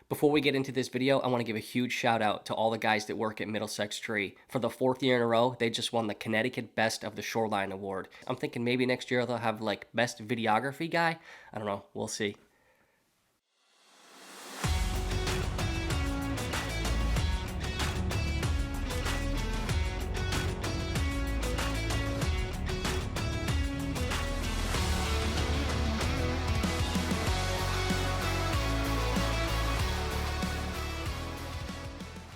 Before we get into this video, I want to give a huge shout out to all the guys that work at Middlesex Tree. For the 4th year in a row, they just won the Connecticut Best of the Shoreline Award. I'm thinking maybe next year they'll have like Best Videography guy. I don't know, we'll see.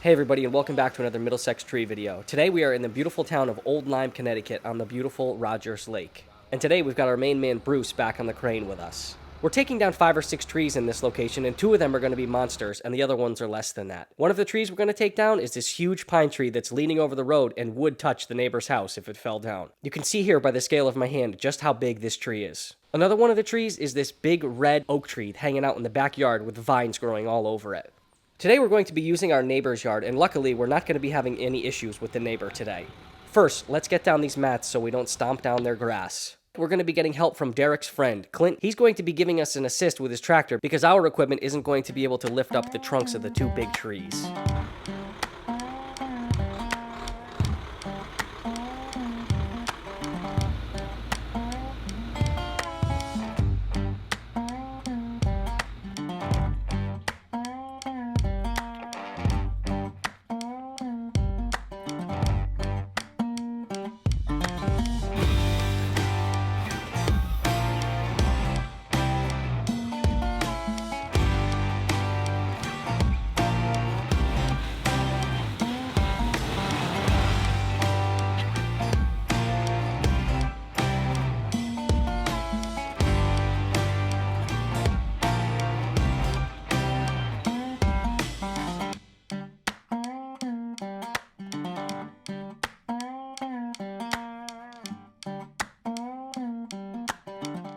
Hey everybody, and welcome back to another Middlesex Tree video. Today we are in the beautiful town of Old Lyme, Connecticut on the beautiful Rogers Lake. And today we've got our main man Bruce back on the crane with us. We're taking down 5 or 6 trees in this location, and 2 of them are going to be monsters, and the other ones are less than that. One of the trees we're going to take down is this huge pine tree that's leaning over the road and would touch the neighbor's house if it fell down. You can see here by the scale of my hand just how big this tree is. Another one of the trees is this big red oak tree hanging out in the backyard with vines growing all over it. Today we're going to be using our neighbor's yard, and luckily we're not going to be having any issues with the neighbor today. First, let's get down these mats so we don't stomp down their grass. We're going to be getting help from Derek's friend, Clint. He's going to be giving us an assist with his tractor because our equipment isn't going to be able to lift up the trunks of the 2 big trees.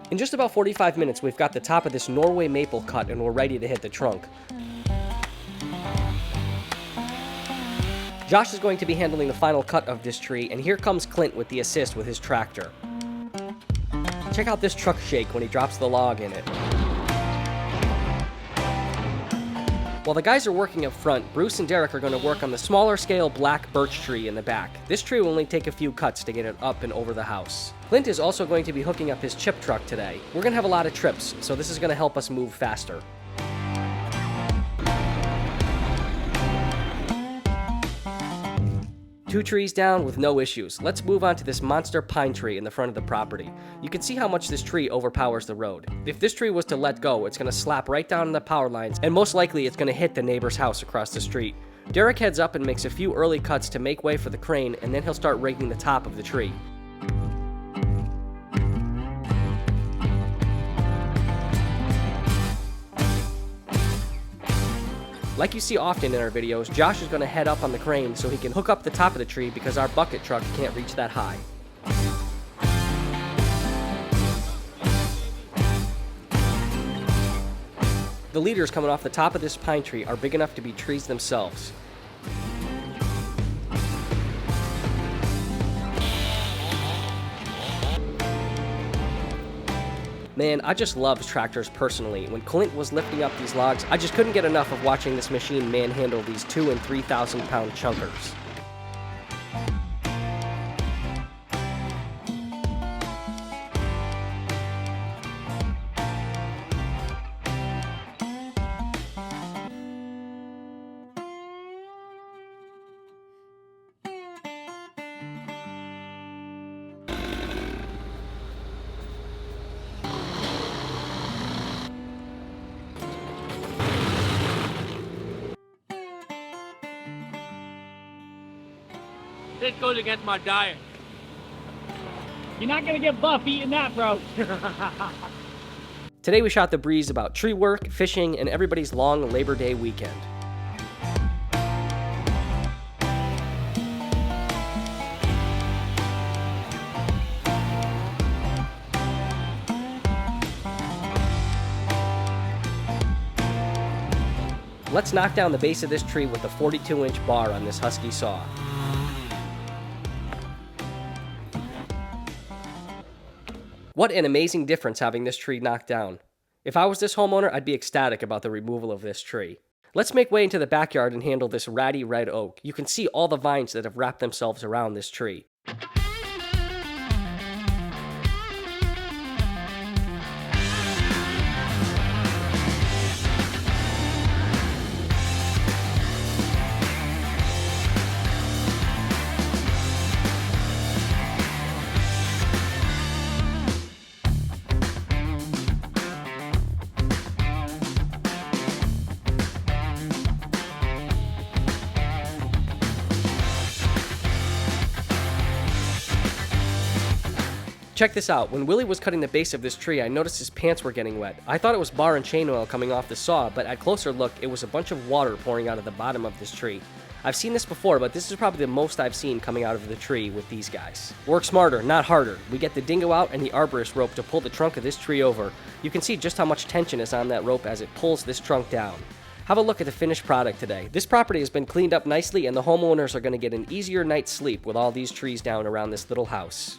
In just about 45 minutes, we've got the top of this Norway maple cut and we're ready to hit the trunk. Josh is going to be handling the final cut of this tree, and here comes Clint with the assist with his tractor. Check out this truck shake when he drops the log in it. While the guys are working up front, Bruce and Derek are going to work on the smaller scale black birch tree in the back. This tree will only take a few cuts to get it up and over the house. Clint is also going to be hooking up his chip truck today. We're going to have a lot of trips, so this is going to help us move faster. Two trees down with no issues. Let's move on to this monster pine tree in the front of the property. You can see how much this tree overpowers the road. If this tree was to let go, it's going to slap right down on the power lines, and most likely it's going to hit the neighbor's house across the street. Derek heads up and makes a few early cuts to make way for the crane, and then he'll start raking the top of the tree. Like you see often in our videos, Josh is going to head up on the crane so he can hook up the top of the tree because our bucket truck can't reach that high. The leaders coming off the top of this pine tree are big enough to be trees themselves. Man, I just love tractors personally. When Clint was lifting up these logs, I just couldn't get enough of watching this machine manhandle these 2,000 and 3,000 pound chunkers. This goes against my diet. You're not gonna get buff eating that, bro. Today we shot the breeze about tree work, fishing, and everybody's long Labor Day weekend. Let's knock down the base of this tree with a 42-inch bar on this Husky saw. What an amazing difference having this tree knocked down. If I was this homeowner, I'd be ecstatic about the removal of this tree. Let's make way into the backyard and handle this ratty red oak. You can see all the vines that have wrapped themselves around this tree. Check this out. When Willie was cutting the base of this tree, I noticed his pants were getting wet. I thought it was bar and chain oil coming off the saw, but at closer look, it was a bunch of water pouring out of the bottom of this tree. I've seen this before, but this is probably the most I've seen coming out of the tree with these guys. Work smarter, not harder. We get the dingo out and the arborist rope to pull the trunk of this tree over. You can see just how much tension is on that rope as it pulls this trunk down. Have a look at the finished product today. This property has been cleaned up nicely and the homeowners are going to get an easier night's sleep with all these trees down around this little house.